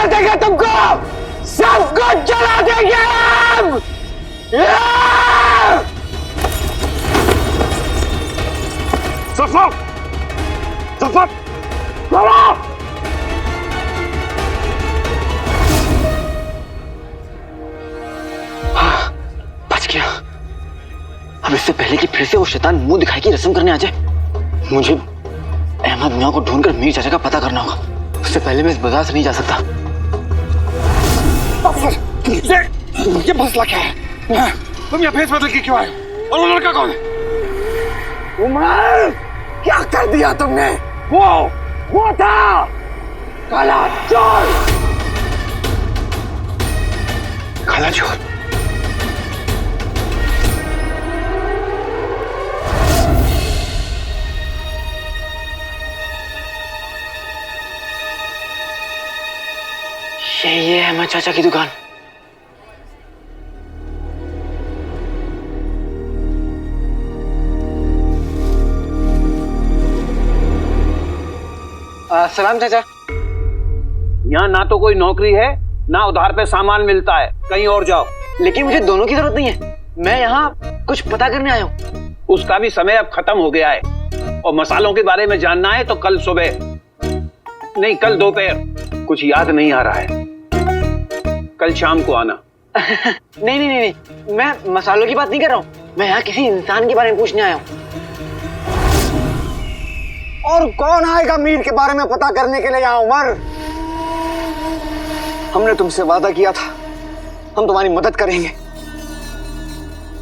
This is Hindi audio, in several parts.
कर देंगे तुमको, सब कुछ जला देंगे हम। सफर सफर बच गया। अब इससे पहले कि फिर से वो शैतान मुंह दिखाई की रस्म करने आ जाए, मुझे अहमद मियां को ढूंढकर मीर चाचा का पता करना होगा। उससे पहले मैं इस बाजार से नहीं जा सकता। ये मसला क्या है? तुम यहाँ भेस बदल के क्यों आए? और वो लड़का कौन है? उमर, क्या कर दिया तुमने? वो था काला चोर। काला चोर? ये है अहमद चाचा की दुकान। सलाम चाचा। यहाँ ना तो कोई नौकरी है ना उधार पे सामान मिलता है, कहीं और जाओ। लेकिन मुझे दोनों की जरूरत नहीं है, मैं यहाँ कुछ पता करने आया हूँ। उसका भी समय अब खत्म हो गया है, और मसालों के बारे में जानना है तो कल सुबह नहीं, कल दोपहर। कुछ याद नहीं आ रहा है, कल शाम को आना। नहीं, मैं मसालों की बात नहीं कर रहा हूँ, मैं यहाँ किसी इंसान के बारे में पूछने आया हूँ। और कौन आएगा मीर के बारे में पता करने के लिए यहाँ उमर? हमने तुमसे वादा किया था, हम तुम्हारी मदद करेंगे।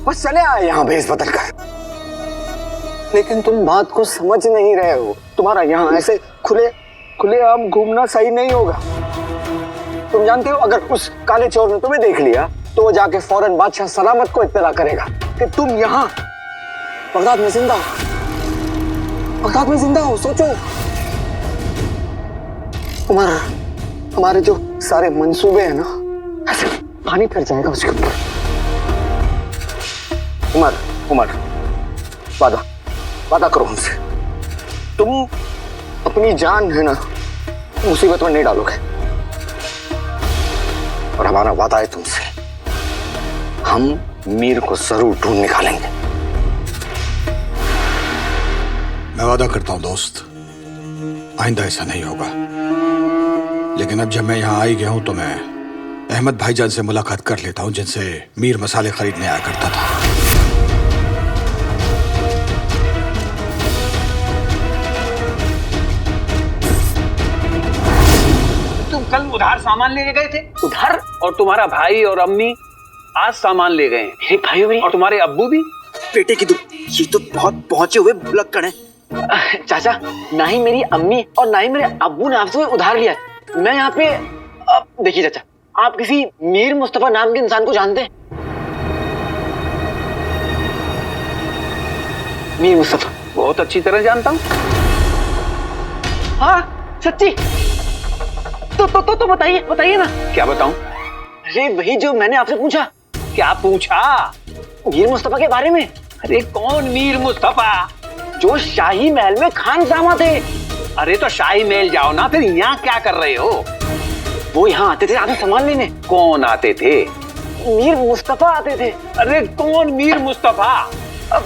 बस चले आए यहाँ भेस बदल कर। लेकिन तुम बात को समझ नहीं रहे हो। तुम्हारा यहाँ ऐसे खुले आम घूमना सही नहीं होगा। तुम जानते हो, अगर उस काले चोर ने तुम्हें देख लिया तो वो जाके फौरन बादशाह सलामत को इत्तला करेगा कि तुम यहाँ बगदाद में जिंदा हो। बगदाद में जिंदा हो, सोचो। उमर, हमारे जो सारे मंसूबे हैं ना, ऐसे पानी फिर जाएगा उसके ऊपर। उमर, वादा करो हमसे, तुम अपनी जान है ना मुसीबत में नहीं डालोगे। और हमारा वादा है तुमसे, हम मीर को जरूर ढूंढ निकालेंगे। मैं वादा करता हूं दोस्त, आइंदा ऐसा नहीं होगा। लेकिन अब जब मैं यहाँ आई गया हूं तो मैं अहमद भाईजान से मुलाकात कर लेता हूं, जिनसे मीर मसाले खरीदने आया करता था। तुम कल उधार सामान लेके गए थे? उधार? और तुम्हारा भाई और अम्मी आज सामान ले गए। मेरे भाइयों भी और तुम्हारे अब्बू भी? बेटे की ये तो बहुत पहुंचे हुए भुलक्कड़ हैं। चाचा, ना ही मेरी अम्मी और ना ही मेरे अब्बू ने आपसे उधार लिया। मैं यहाँ पे देखिए चाचा, आप किसी मीर मुस्तफा नाम के इंसान को जानते हैं? मीर मुस्तफा? बहुत अच्छी तरह जानता हूँ। हाँ सच्ची? तो बताइए ना। क्या बताऊं? अरे वही जो मैंने आपसे पूछा। क्या पूछा? मीर मुस्तफा के बारे में। अरे कौन मीर मुस्तफा? जो शाही महल में खानसामा थे। अरे तो शाही महल जाओ ना, फिर यहाँ क्या कर रहे हो? वो यहाँ आते थे आपसे सामान लेने। कौन आते थे? मीर मुस्तफा आते थे। अरे कौन मीर मुस्तफा? अब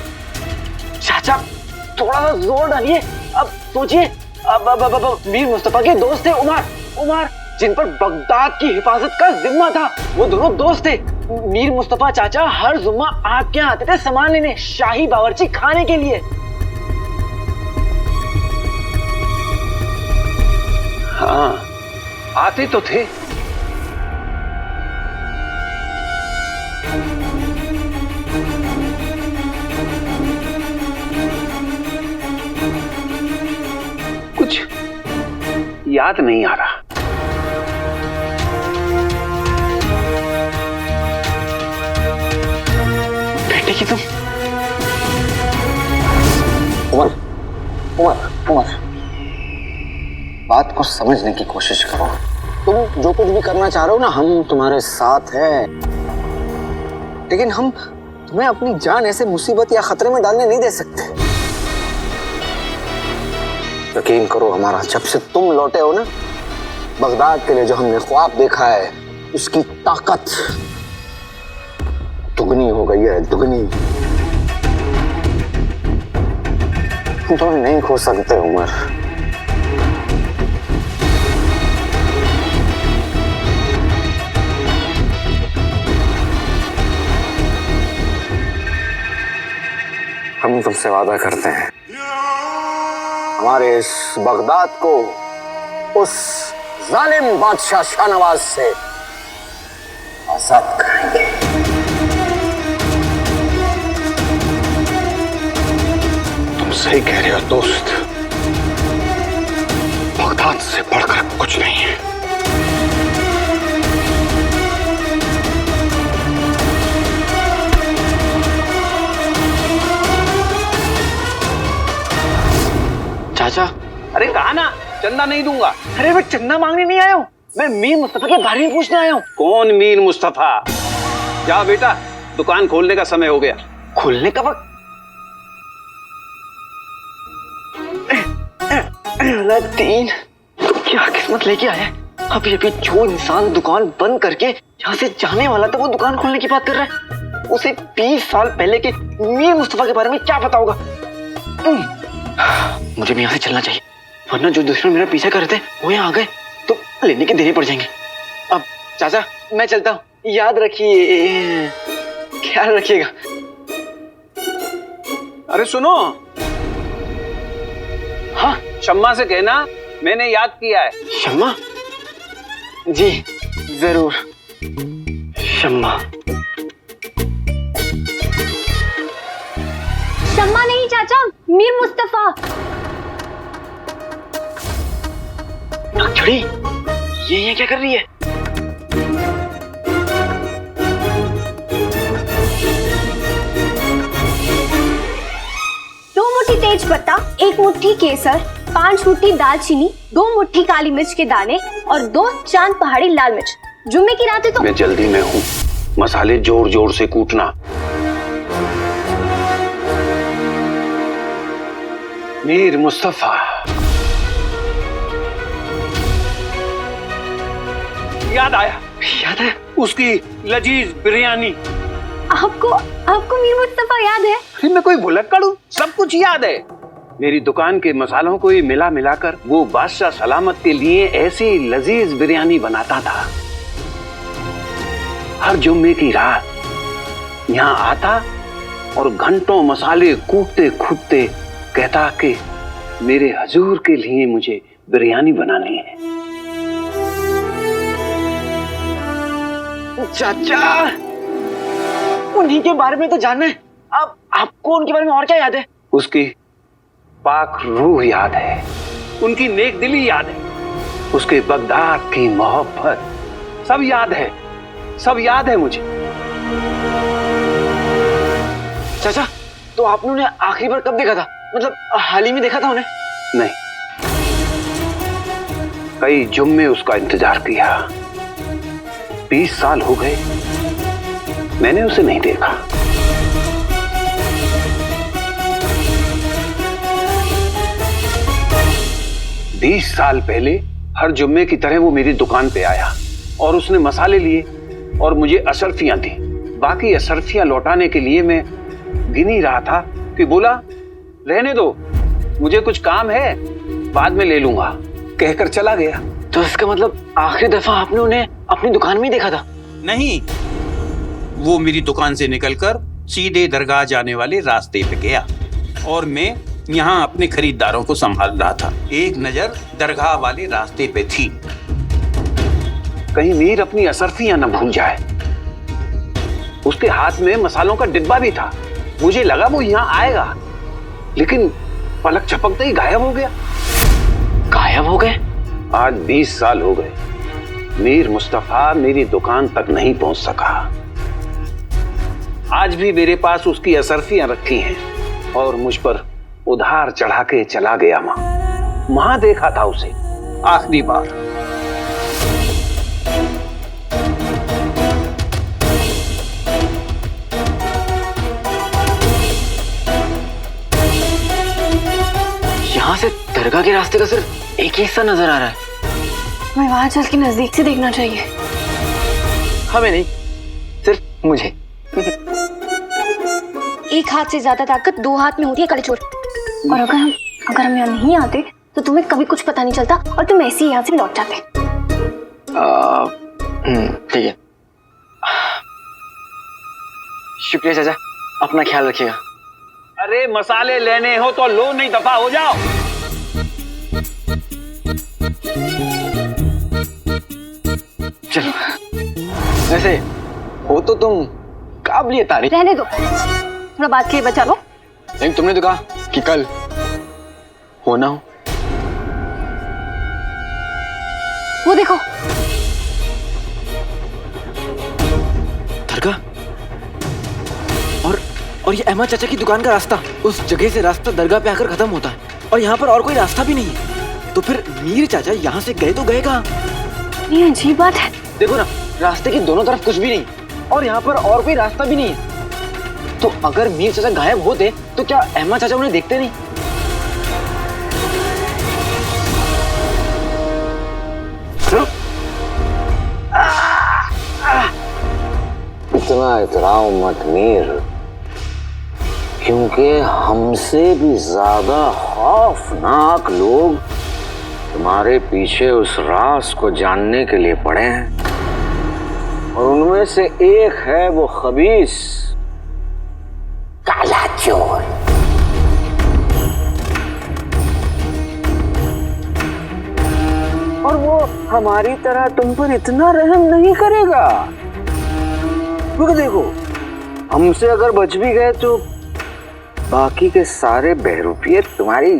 चाचा थोड़ा सा जोर डालिए, अब सोचिए। अब मीर मुस्तफा के दोस्त थे उमर, जिन पर बगदाद की हिफाजत का जिम्मा था। वो दोनों दोस्त थे। मीर मुस्तफा चाचा हर जुम्मा आपके यहाँ आते थे सामान लेने, शाही बावर्ची खाने के लिए। हाँ आते तो थे। कुछ याद नहीं आ रहा। बेटे की तुम उमर, बात को समझने की कोशिश करो। तुम जो कुछ भी करना चाह रहे हो ना, हम तुम्हारे साथ हैं। लेकिन हम तुम्हें अपनी जान ऐसे मुसीबत या खतरे में डालने नहीं दे सकते। यकीन करो हमारा, जब से तुम लौटे हो ना, बगदाद के लिए जो हमने ख्वाब देखा है उसकी ताकत दुगनी हो गई है, दुगनी। तुम नहीं खो सकते उमर। हम तुमसे वादा करते हैं हमारे इस बगदाद को उस जालिम बादशाह शाहनवाज से आजाद करेंगे। तुम सही कह रहे हो दोस्त, बगदाद से बढ़कर कुछ नहीं है। चाचा, अरे कहा ना चंदा नहीं दूंगा। अरे मैं चंदा मांगने नहीं आया हूँ, मैं मीर मुस्तफा के बारे में पूछने आया हूँ। कौन मीर मुस्तफा? जा बेटा, दुकान खोलने का समय हो गया। खुलने का वक्त? तीन, क्या किस्मत लेके आया है। अभी अभी जो इंसान दुकान बंद करके यहाँ से जाने वाला था वो दुकान खोलने की बात कर रहा है। उसे 20 साल पहले के मीर मुस्तफा के बारे में क्या पता होगा। मुझे भी यहाँ से चलना चाहिए, वरना जो दुश्मन मेरा पीछा कर रहे थे वो यहाँ आ गए तो लेने के देने पड़ जाएंगे। अब चाचा मैं चलता हूँ, याद रखिए, ख्याल रखिएगा। अरे सुनो, हाँ शम्मा से कहना मैंने याद किया है। शम्मा? जी जरूर। शम्मा? शम्मा नहीं चाचा, मीर मुस्तफा। नागछड़ी, ये क्या कर रही है? दो मुट्ठी तेज पत्ता, 1 मुट्ठी केसर, 5 मुट्ठी दालचीनी, 2 मुट्ठी काली मिर्च के दाने और 2 चांद पहाड़ी लाल मिर्च। जुम्मे की रात है तो मैं जल्दी में हूँ, मसाले जोर जोर से कूटना। मीर मुस्तफा, याद आया? याद है? उसकी लजीज बिरयानी। आपको मीर मुस्तफा याद है? फिर मैं कोई भुलक्कड़ हूँ, सब कुछ याद है। मेरी दुकान के मसालों को ही मिला मिलाकर वो बादशाह सलामत के लिए ऐसी लजीज बिरयानी बनाता था। हर जुम्मे की रात यहाँ आता और घंटों मसाले कूटते कूटते कहता कि मेरे हजूर के लिए मुझे बिरयानी बनानी है। चाचा, उन्हीं के बारे में तो जानना है। अब आपको उनके बारे में और क्या याद है? उसकी पाक रूह याद है, उनकी नेक दिली याद है, उसके बगदाद की मोहब्बत, सब याद है, सब याद है मुझे। चाचा, तो आपने उन्हें आखिरी बार कब देखा था? मतलब हाल ही में देखा था उन्हें? नहीं, कई जुम्मे उसका इंतजार किया। 20 साल हो गए, मैंने उसे नहीं देखा। बीस साल पहले हर जुम्मे की तरह वो मेरी दुकान पे आया और उसने मसाले लिए और मुझे अशर्फियां दी। बाकी अशर्फियां लौटाने के लिए मैं गिन ही रहा था कि बोला रहने दो, मुझे कुछ काम है, बाद में ले लूंगा, कहकर चला गया। तो इसका मतलब आखिरी दफा आपने उन्हें अपनी दुकान में ही देखा था? नहीं, वो मेरी दुकान से निकलकर सीधे दरगाह जाने वाले रास्ते पे गया और मैं यहाँ अपने खरीदारों को संभाल रहा था। एक नजर दरगाह वाले रास्ते पे थी। कहीं मीर अपनी अशर्फियां न भूल जाए। उसके हाथ में मसालों का डिब्बा भी था। मुझे लगा वो यहाँ आएगा, लेकिन पलक झपकते ही गायब हो गया। गायब हो गए? आज 20 साल हो गए, मीर मुस्तफा मेरी दुकान तक नहीं पहुंच सका। आज भी मेरे पास उसकी अशर्फियां रखी हैं और मुझ पर उधार चढ़ा के चला गया। वहां देखा था उसे आखिरी बार। यहाँ से दरगाह के रास्ते का सिर्फ एक ही हिस्सा नजर आ रहा है। तुम्हें वहां चल के नजदीक से देखना चाहिए। हमें नहीं, सिर्फ मुझे। एक हाथ से ज्यादा ताकत दो हाथ में होती है कलचोर। और अगर हम यहाँ नहीं आते तो तुम्हें कभी कुछ पता नहीं चलता और तुम ऐसे ही यहाँ से लौट जाते। ठीक है, शुक्रिया चाचा, अपना ख्याल रखिएगा। अरे मसाले लेने हो तो लो, नहीं दफा हो जाओ। चलो, वैसे हो तो तुम काबिलिए तारीफ। रहने दो, थोड़ा बात के बचा लो। लेकिन तुमने तो कहा कि कल होना हो। वो देखो, दरगाह और ये अहमद चाचा की दुकान का रास्ता, उस जगह से रास्ता दरगाह पे आकर खत्म होता है और यहाँ पर और कोई रास्ता भी नहीं है। तो फिर मीर चाचा यहाँ से गए तो गए कहाँ? ये अजीब बात है। देखो ना, रास्ते की दोनों तरफ कुछ भी नहीं और यहाँ पर और कोई रास्ता भी नहीं है। तो अगर मीर चाचा गायब होते तो क्या अहमद चाचा उन्हें देखते नहीं? इतना इतराओ मत मीर, क्योंकि हमसे भी ज्यादा खौफनाक लोग तुम्हारे पीछे उस राज को जानने के लिए पड़े हैं और उनमें से एक है वो खबीस काला चोर। और वो हमारी तरह तुम पर इतना रहम नहीं करेगा, क्योंकि देखो, हमसे अगर बच भी गए तो बाकी के सारे बहरूपिये तुम्हारी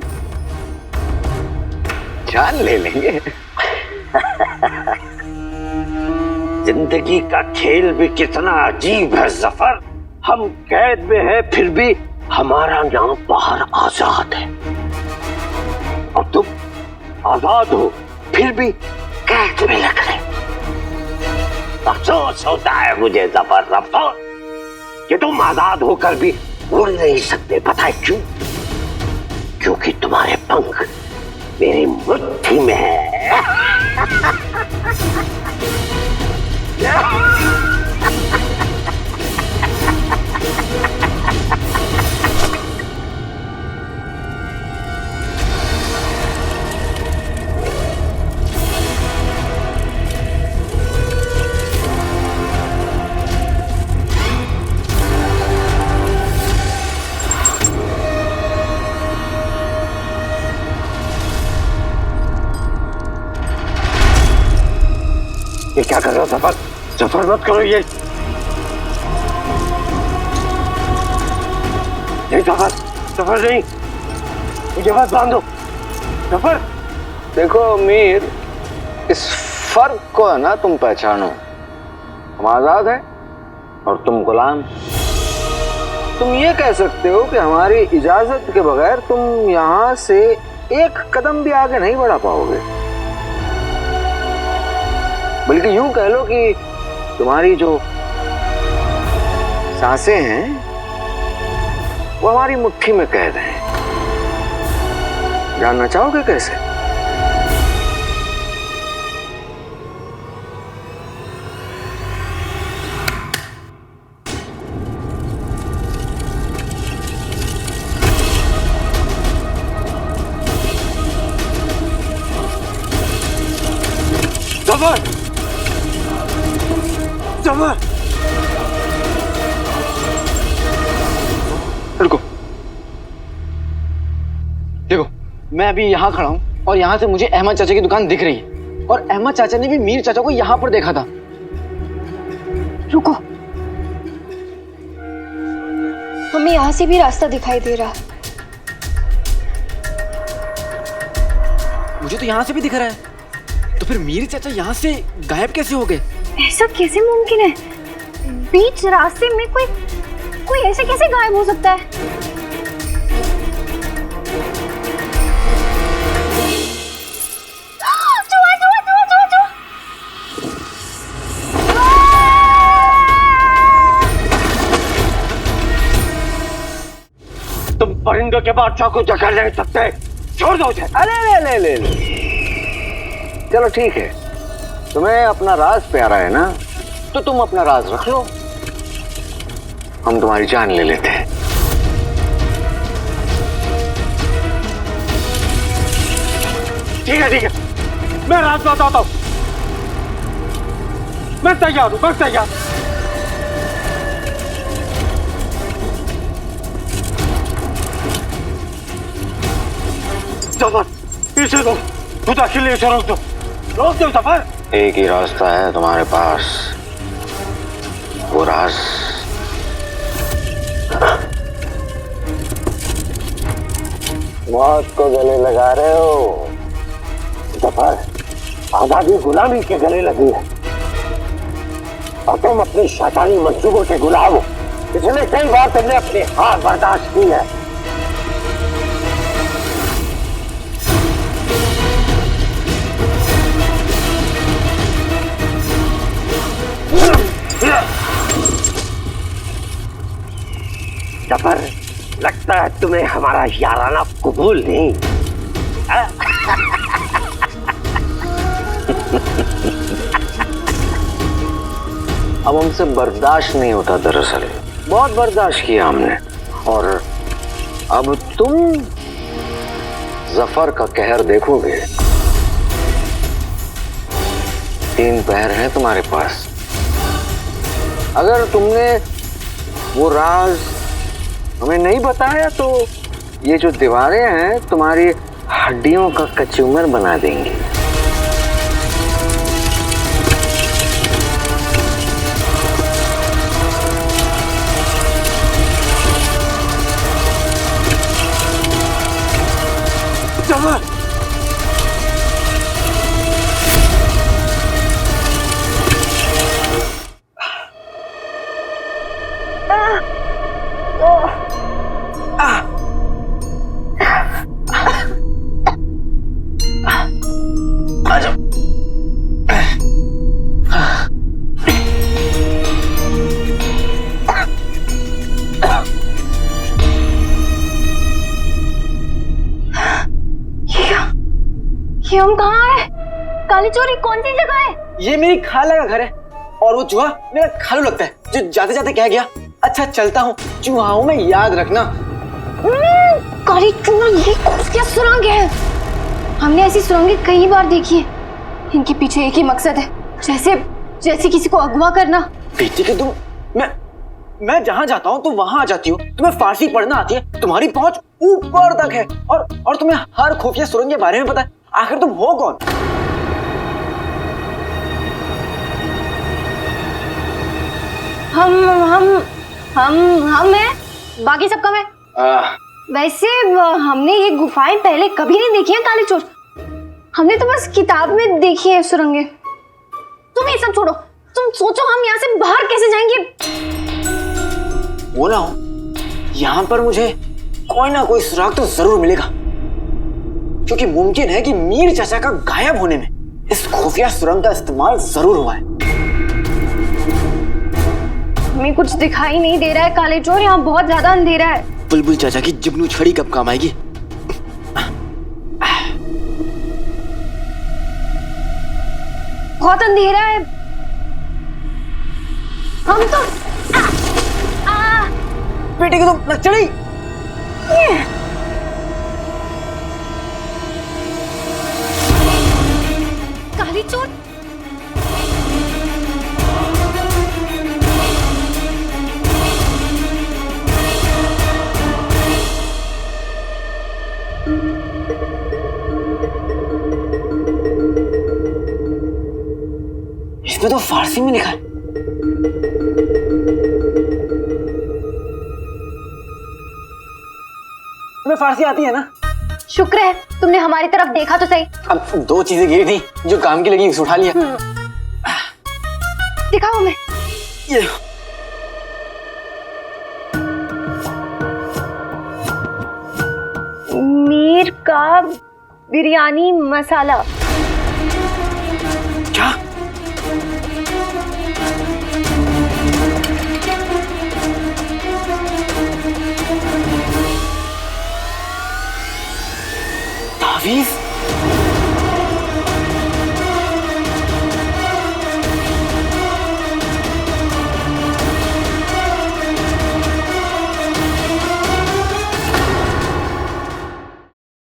जान ले लेंगे। जिंदगी का खेल भी कितना अजीब है जफर। हम कैद में हैं, फिर भी हमारा नाम बाहर आजाद है। और तुम आजाद हो, फिर भी कैद में लग रहे। अफसोस होता है मुझे जफर, अफसोस कि तुम आजाद होकर भी उड़ नहीं सकते। पता है क्यों? क्योंकि तुम्हारे पंख मेरी मुट्ठी में है। ये क्या कर रहे हो सफर? सफर मत करो, ये नहीं सफर, सफर नहीं, मुझे मत बांधो सफर। देखो मीर, इस फर्क को है ना तुम पहचानो। हम आजाद हैं और तुम गुलाम। तुम ये कह सकते हो कि हमारी इजाजत के बगैर तुम यहाँ से एक कदम भी आगे नहीं बढ़ा पाओगे, बल्कि यूं कह लो कि तुम्हारी जो सांसें हैं वो हमारी मुट्ठी में कैद हैं। जानना चाहोगे कैसे? जफर, जफर, रुको, देखो, मैं अभी यहाँ खड़ा हूँ और यहाँ से मुझे अहमद चाचा की दुकान दिख रही है और अहमद चाचा ने भी मीर चाचा को यहाँ पर देखा था। रुको, हमें यहाँ से भी रास्ता दिखाई दे रहा। मुझे तो यहाँ से भी दिख रहा है। तो फिर मीर चाचा यहाँ से गायब कैसे हो गए? ऐसा कैसे मुमकिन है? बीच रास्ते में कोई ऐसे कैसे गायब हो सकता है? चूहा, चूहा, चूहा, चूहा, चूहा। तुम परिंदों के बादशाह को जगा नहीं सकते, छोड़ दो उसे। अरे ले ले ले ले, चलो ठीक है, तुम्हें अपना राज प्यारा है ना, तो तुम अपना राज रख लो, हम तुम्हारी जान ले लेते हैं। ठीक है, मैं राज बताता हूं। मैं तैयार हूं, मैं तैयार। जफर, पीछे दो, खुद अकेले इसे रोक दो जफर। एक ही रास्ता है तुम्हारे पास, वो राज मौत को गले लगा रहे हो। जफर, आजादी गुलामी के गले लगी है और तुम अपने शैतानी मंसूबों के गुलाम हो। पिछले कई बार तुमने अपनी हार बर्दाश्त की है। जफर, लगता है तुम्हें हमारा याराना कबूल नहीं। अब हमसे बर्दाश्त नहीं होता, दरअसल बहुत बर्दाश्त किया हमने, और अब तुम जफर का कहर देखोगे। 3 पैर हैं तुम्हारे पास। अगर तुमने वो राज हमें नहीं बताया तो ये जो दीवारें हैं तुम्हारी हड्डियों का कचूमर बना देंगी। ये हम कहाँ है? काली चोरी कौन सी जगह है? ये मेरी खाला का घर है और वो चूहा मेरा खालू लगता है जो जाते जाते कह गया, अच्छा चलता हूँ, चूहा में याद रखना। काली चोर, ये क्या सुरंग है? हमने ऐसी सुरंगें कई बार देखी है। इनके पीछे एक ही मकसद है, जैसे किसी को अगवा करना। बेटी के तुम, मैं जहाँ जाता हूँ तुम वहां आ जाती हो। तुम्हें फारसी पढ़ना आती है, तुम्हारी पहुंच ऊपर तक है, और तुम्हें हर खुफिया सुरंग के बारे में पता है। आखिर तुम हो कौन? हम हैं, बाकी सब कम है। वैसे हमने ये गुफाएं पहले कभी नहीं देखी है काली चोर। हमने तो बस किताब में देखी है सुरंगें। तुम ये सब छोड़ो, तुम सोचो हम यहाँ से बाहर कैसे जाएंगे? बोला हूं, यहाँ पर मुझे कोई ना कोई सुराग तो जरूर मिलेगा, क्योंकि मुमकिन है कि मीर चाचा का गायब होने में इस खुफिया सुरंग का इस्तेमाल जरूर हुआ है। हमें कुछ दिखाई नहीं दे रहा है काले चोर, यहाँ बहुत ज्यादा अंधेरा है। बुलबुल चाचा की जुगनू छड़ी कब काम आएगी? बहुत अंधेरा है। हम तो बेटे की तो नक्चड़ी। काली चोर, इसमें तो फारसी में लिखा है। तुम्हें फारसी आती है ना? शुक्र है तुमने हमारी तरफ देखा तो सही। अब 2 चीजें गिरी थी जो काम की लगी, उठा लिया। दिखाओ हमें। ये मीर का बिरयानी मसाला।